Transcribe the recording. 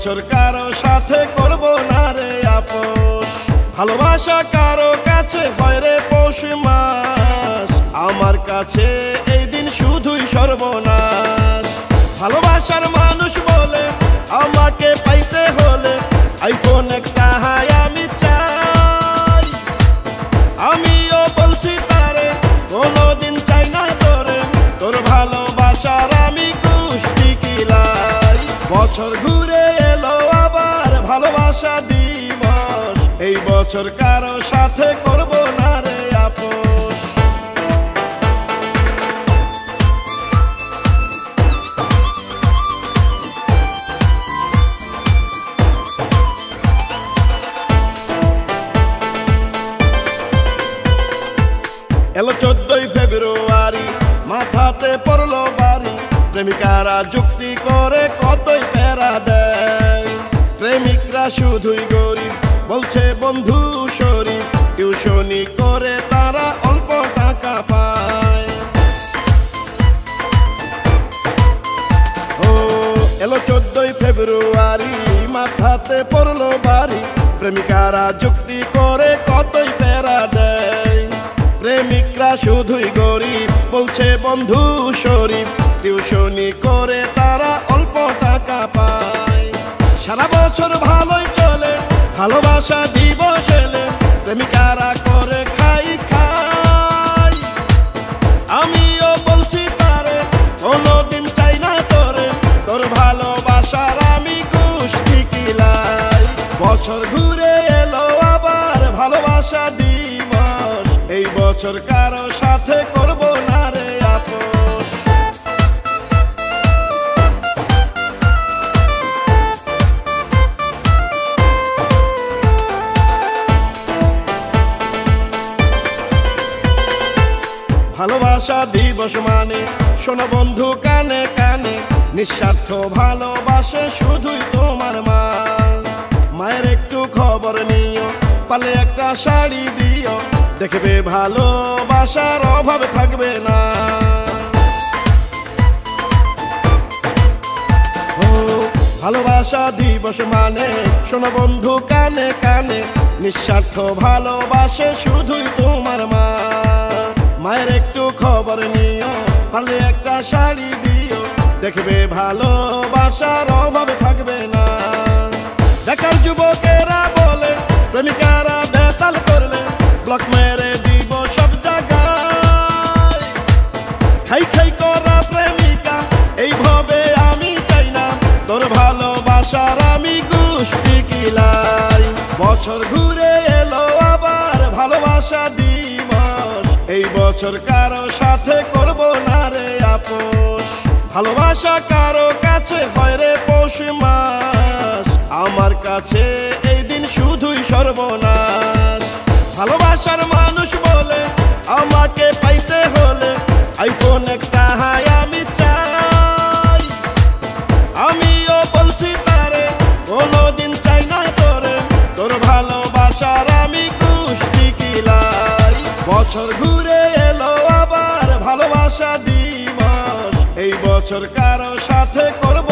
বছর কারো সাথে করব না রে আপোষ। ভালোবাসা কারো কাছে হয় রে পৌষ মাস, আমার কাছে এই দিন শুধুই সর্বনাশ। ভালোবাসার মানুষ বলে আমাকে পাইতে হলে আইফোন একটা হাই আমি চাই। আমিও বলছি তারে কোনোদিন চাই না তোরে, তোর ভালোবাসার আমি কুষ্টি কিলাই। বছর ঘুরে এলো আবার ভালোবাসা দিবস, এই বছর কারো সাথে করব না রে আপোষ। এলো 14ই ফেব্রুয়ারি, মাথাতে পড়লো বাড়ি, প্রেমিকারা যুক্তি করে কতই প্যারা দেয়। প্রেমিকরা শুধুই গরিব বলছে বন্ধু শরীফ, টিউশনি করে তারা অল্প টাকা পায়। ও এলো 14ই ফেব্রুয়ারি, মাথাতে পড়লো বাড়ি, প্রেমিকারা যুক্তি করে কতই প্যারা দেয়। প্রেমিকরা শুধুই গরিব বলছে বন্ধু শরীফ, টিউশনি করে তারা অল্প টাকা পায়। সারা বছর ভালোই চলে ভালোবাসা দিবস এলে, প্রেমিকারা করে খাই খাই। আমিও বলছি তারে কোনোদিন চাই না তোরে, তোর ভালোবাসার আমি কুষ্টি কিলাই। বছর ঘুরে এলো আবার ভালোবাসা দিবস, এই বছর কারো সাথে করব না রে আপোষ। ভালোবাসা দিবস মানে শোনো বন্ধু কানে কানে, নিঃস্বার্থ ভালোবাসে শুধুই তোমার মা। মায়ের একটু খবর নিও, পালে একটা শাড়ি দিও, দেখবে ভালোবাসার অভাব থাকবে না। ও ভালোবাসা দিবস মানে শোনো বন্ধু কানে কানে, নিঃস্বার্থ ভালোবাসে শুধুই তোমার মা। মায়ের একটু খবর নিও, পারলে একটা শাড়ি দিও, দেখবে ভালোবাসার অভাব থাকবে না। দেখার যুবকেরা বলে প্রেমিকারা বেতাল করলে, ব্লক মেরে দিব সব জায়গায়। খাই খাই করা প্রেমিকা এইভাবে আমি চাই না, তোর ভালোবাসার আমি কুষ্টি কিলাই। বছর ঘুরে এলো আবার ভালোবাসা দিবস, এই বছর কারো সাথে করব না রে আপোষ। ভালোবাসা কারো কাছে হয় রে পৌষ মাস, আমার কাছে এই দিন শুধুই সর্বনাশ। ভালোবাসার মানুষ বলে আমাকে পাইতে হলে আইফোন একটা হাই আমি চাই। আমিও বলছি তারে কোনোদিন চাই না তোরে, তোর ভালোবাসার আমি কুষ্টি কিলাই। বছর ঘুরে এলো আবার ভালোবাসা দিবস, এই বছর কারো সাথে করব